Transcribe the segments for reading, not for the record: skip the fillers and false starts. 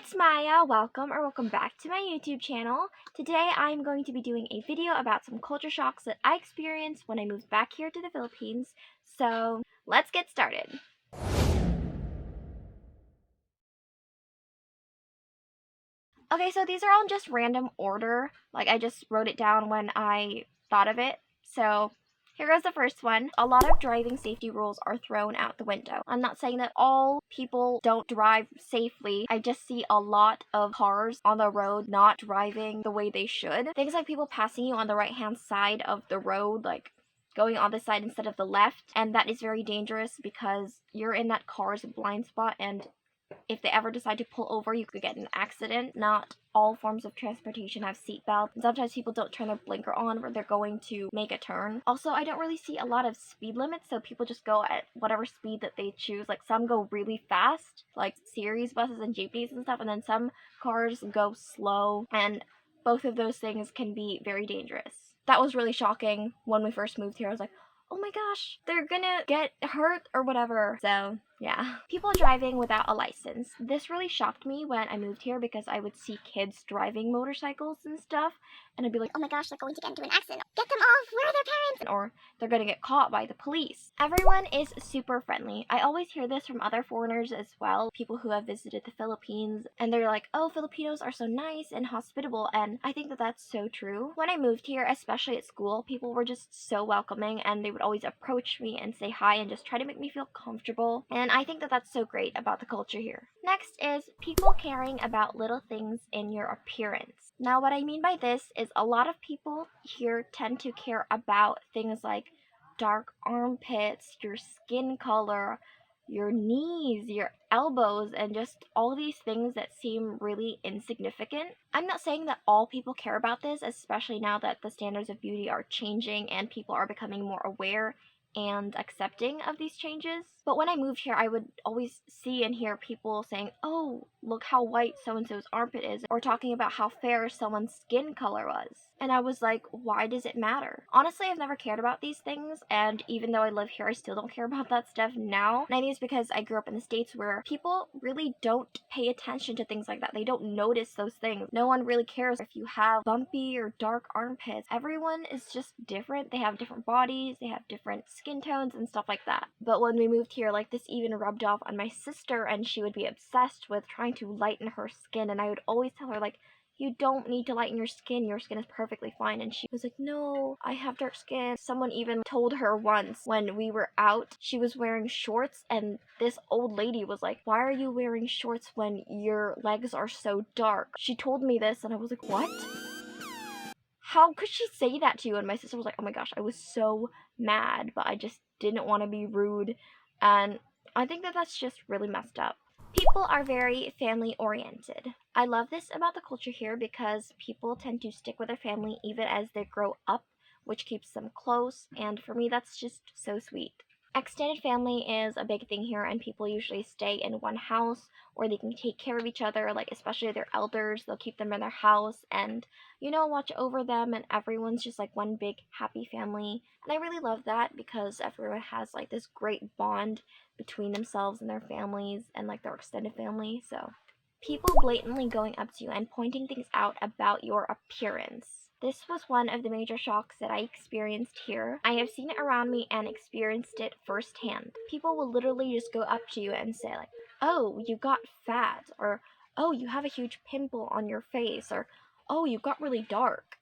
it's Maya. Welcome back to my YouTube channel. Today I'm going to be doing a video about some culture shocks that I experienced when I moved back here to the Philippines. So let's get started. Okay, so these are all in just random order. Like I just wrote it down when I thought of it. So here goes the first one. A lot of driving safety rules are thrown out the window. I'm not saying that all people don't drive safely. I just see a lot of cars on the road not driving the way they should. Things like people passing you on the right-hand side of the road, like going on the side instead of the left. And that is very dangerous because you're in that car's blind spot, and if they ever decide to pull over, you could get in an accident. Not all forms of transportation have seatbelts. Sometimes people don't turn their blinker on where they're going to make a turn. Also, I don't really see a lot of speed limits, so people just go at whatever speed that they choose. Like some go really fast, like series buses and jeepneys and stuff, and then some cars go slow, and both of those things can be very dangerous. That was really shocking when we first moved here. I was like, oh my gosh, they're gonna get hurt or whatever. So yeah. People driving without a license. This really shocked me when I moved here because I would see kids driving motorcycles and stuff, and I'd be like, oh my gosh, they're going to get into an accident. Get them off, where are their parents? Or they're gonna get caught by the police. Everyone is super friendly. I always hear this from other foreigners as well, people who have visited the Philippines, and they're like, oh, Filipinos are so nice and hospitable, and I think that that's so true. When I moved here, especially at school, people were just so welcoming, and they would always approach me and say hi and just try to make me feel comfortable, and I think that that's so great about the culture here. Next is people caring about little things in your appearance. Now, what I mean by this is a lot of people here tend to care about things like dark armpits, your skin color, your knees, your elbows, and just all these things that seem really insignificant. I'm not saying that all people care about this, especially now that the standards of beauty are changing and people are becoming more aware and accepting of these changes. But when I moved here, I would always see and hear people saying, oh, look how white so-and-so's armpit is, or talking about how fair someone's skin color was. And I was like, why does it matter? Honestly, I've never cared about these things, and even though I live here, I still don't care about that stuff now. And I think it's because I grew up in the States where people really don't pay attention to things like that. They don't notice those things. No one really cares if you have bumpy or dark armpits. Everyone is just different. They have different bodies, they have different skin tones and stuff like that. But when we moved here, like, this even rubbed off on my sister, and she would be obsessed with trying to lighten her skin, and I would always tell her, like, you don't need to lighten your skin is perfectly fine. And she was like, no, I have dark skin. Someone even told her once when we were out, she was wearing shorts, and this old lady was like, why are you wearing shorts when your legs are so dark? She told me this, and I was like, what? How could she say that to you? And my sister was like, oh my gosh, I was so mad, but I just didn't want to be rude. And I think that that's just really messed up. People are very family oriented. I love this about the culture here because people tend to stick with their family even as they grow up, which keeps them close, and for me that's just so sweet. Extended family is a big thing here, and people usually stay in one house where they can take care of each other, like especially their elders. They'll keep them in their house and, you know, watch over them, and everyone's just like one big happy family. And I really love that because everyone has like this great bond between themselves and their families and like their extended family. So people blatantly going up to you and pointing things out about your appearance. This was one of the major shocks that I experienced here. I have seen it around me and experienced it firsthand. People will literally just go up to you and say like, oh, you got fat, or oh, you have a huge pimple on your face, or oh, you got really dark.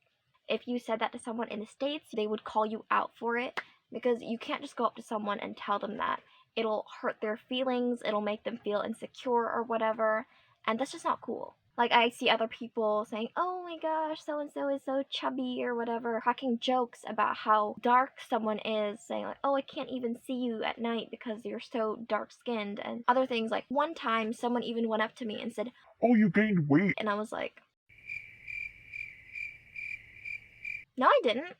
If you said that to someone in the States, they would call you out for it because you can't just go up to someone and tell them that. It'll hurt their feelings, it'll make them feel insecure or whatever, and that's just not cool. Like, I see other people saying, oh my gosh, so-and-so is so chubby or whatever, cracking jokes about how dark someone is, saying like, oh, I can't even see you at night because you're so dark-skinned, and other things. Like, one time, someone even went up to me and said, oh, you gained weight. And I was like, no, I didn't.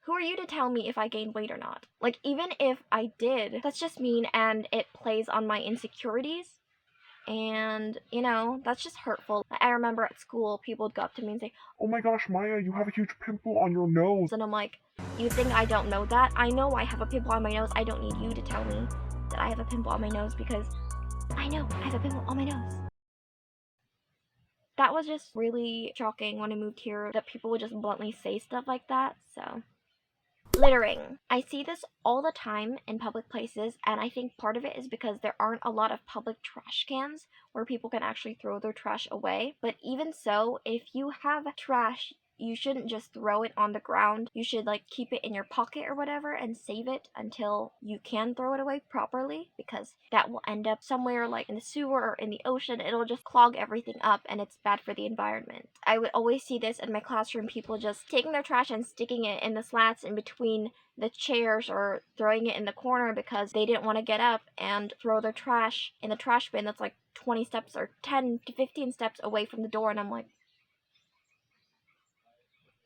Who are you to tell me if I gained weight or not? Like, even if I did, that's just mean, and it plays on my insecurities. And, you know, that's just hurtful. I remember at school, people would go up to me and say, oh my gosh, Maya, you have a huge pimple on your nose. And I'm like, you think I don't know that? I know I have a pimple on my nose. I don't need you to tell me that I have a pimple on my nose because I know, I have a pimple on my nose. That was just really shocking when I moved here that people would just bluntly say stuff like that, so. Littering. I see this all the time in public places, and I think part of it is because there aren't a lot of public trash cans where people can actually throw their trash away. But even so, if you have trash, you shouldn't just throw it on the ground. You should like keep it in your pocket or whatever and save it until you can throw it away properly, because that will end up somewhere like in the sewer or in the ocean. It'll just clog everything up and it's bad for the environment. I would always see this in my classroom, people just taking their trash and sticking it in the slats in between the chairs or throwing it in the corner because they didn't want to get up and throw their trash in the trash bin that's like 20 steps or 10 to 15 steps away from the door. And I'm like,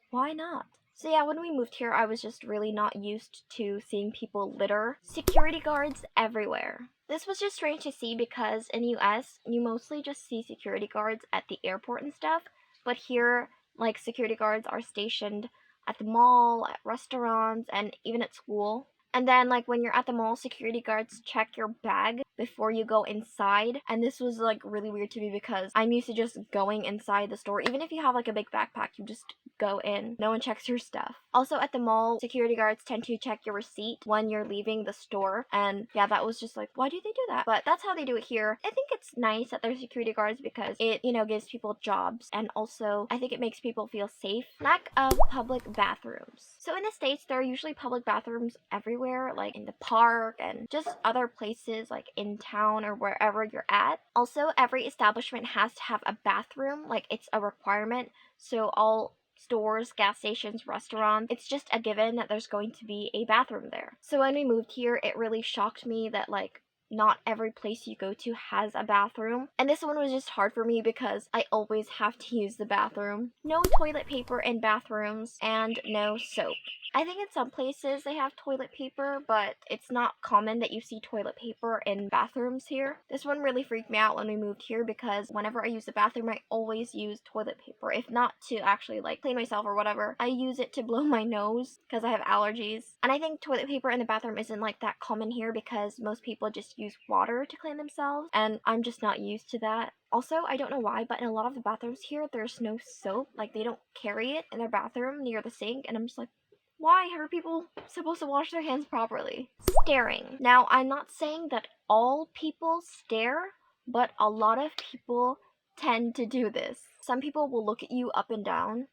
why not? So yeah, when we moved here, I was just really not used to seeing people litter. Security guards everywhere. This was just strange to see because in the US, you mostly just see security guards at the airport and stuff, but here, like, security guards are stationed at the mall, at restaurants, and even at school. And then, like, when you're at the mall, security guards check your bag before you go inside. And this was, like, really weird to me because I'm used to just going inside the store. Even if you have, like, a big backpack, you just go in. No one checks your stuff. Also, at the mall, security guards tend to check your receipt when you're leaving the store. And yeah, that was just like, why do they do that? But that's how they do it here. I think it's nice that there's security guards because it, gives people jobs. And also, I think it makes people feel safe. Lack of public bathrooms. So in the States, there are usually public bathrooms everywhere, like in the park and just other places like in town or wherever you're at. Also, every establishment has to have a bathroom, like it's a requirement. So all stores, gas stations, restaurants, it's just a given that there's going to be a bathroom there. So when we moved here, it really shocked me that like not every place you go to has a bathroom. And this one was just hard for me because I always have to use the bathroom. No toilet paper in bathrooms and no soap. I think in some places they have toilet paper, but it's not common that you see toilet paper in bathrooms here. This one really freaked me out when we moved here because whenever I use the bathroom, I always use toilet paper. If not to actually like clean myself or whatever, I use it to blow my nose because I have allergies. And I think toilet paper in the bathroom isn't like that common here because most people just use water to clean themselves, and I'm just not used to that. Also, I don't know why, but in a lot of the bathrooms here, there's no soap. Like, they don't carry it in their bathroom near the sink, and I'm just like, why? How are people supposed to wash their hands properly? Staring. Now, I'm not saying that all people stare, but a lot of people tend to do this. Some people will look at you up and down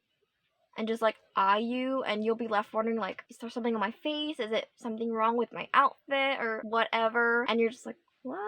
and just like eye you, and you'll be left wondering like, is there something on my face? Is it something wrong with my outfit or whatever? And you're just like, what?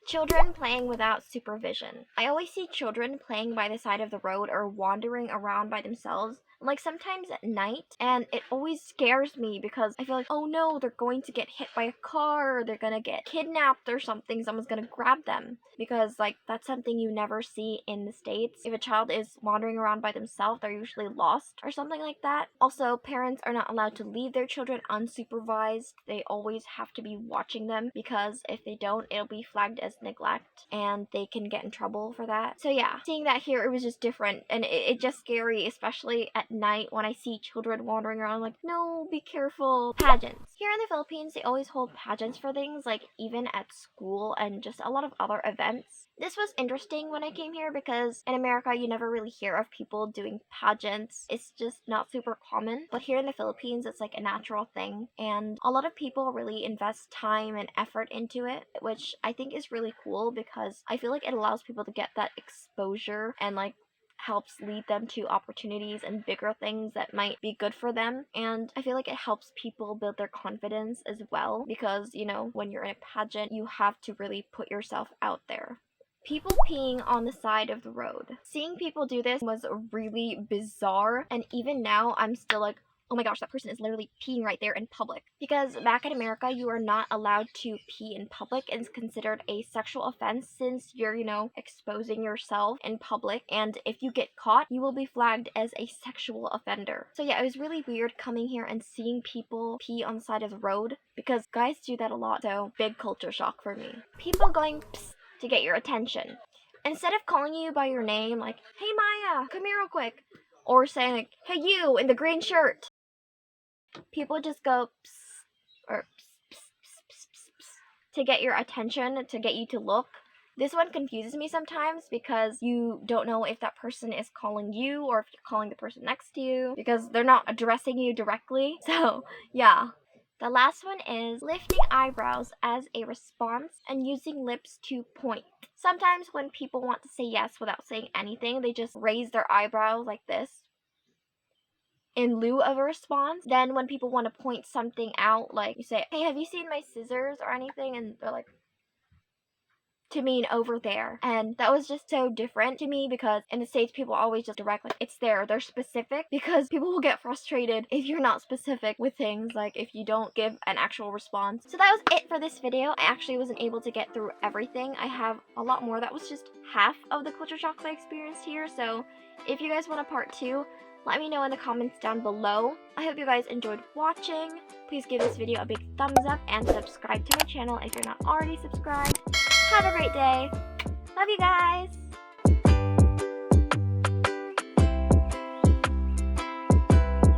Children playing without supervision. I always see children playing by the side of the road or wandering around by themselves, like sometimes at night, and it always scares me because I feel like, oh no, they're going to get hit by a car, or they're gonna get kidnapped or something, someone's gonna grab them, because like that's something you never see in the States. If a child is wandering around by themselves, they're usually lost or something like that. Also, parents are not allowed to leave their children unsupervised. They always have to be watching them because if they don't, it'll be flagged as neglect and they can get in trouble for that. So yeah, seeing that here, it was just different, and it's just scary, especially at night when I see children wandering around. Like, no, be careful. Pageants. Here in the Philippines, they always hold pageants for things, like even at school and just a lot of other events. This was interesting when I came here because in America, you never really hear of people doing pageants. It's just not super common. But here in the Philippines, it's like a natural thing. And a lot of people really invest time and effort into it, which I think is really cool because I feel like it allows people to get that exposure and like helps lead them to opportunities and bigger things that might be good for them. And I feel like it helps people build their confidence as well because, when you're in a pageant, you have to really put yourself out there. People peeing on the side of the road. Seeing people do this was really bizarre, and even now I'm still like, oh my gosh, that person is literally peeing right there in public. Because back in America, you are not allowed to pee in public, and it's considered a sexual offense since you're, exposing yourself in public. And if you get caught, you will be flagged as a sexual offender. So yeah, it was really weird coming here and seeing people pee on the side of the road because guys do that a lot. So big culture shock for me. People going psst to get your attention. Instead of calling you by your name, like, hey Maya, come here real quick, or saying like, hey you in the green shirt, people just go psst, or psst, psst, psst, psst, psst, to get your attention, to get you to look. This one confuses me sometimes because you don't know if that person is calling you or if you're calling the person next to you because they're not addressing you directly. So, yeah. The last one is lifting eyebrows as a response and using lips to point. Sometimes when people want to say yes without saying anything, they just raise their eyebrows like this in lieu of a response. Then when people want to point something out, like you say, hey, have you seen my scissors or anything? And they're like, to mean over there. And that was just so different to me because in the States people always just direct, like, it's there, they're specific, because people will get frustrated if you're not specific with things, like if you don't give an actual response. So that was it for this video. I actually wasn't able to get through everything. I have a lot more. That was just half of the culture shocks I experienced here. So if you guys want a part 2, let me know in the comments down below. I hope you guys enjoyed watching. Please give this video a big thumbs up and subscribe to my channel if you're not already subscribed. Have a great day. Love you guys.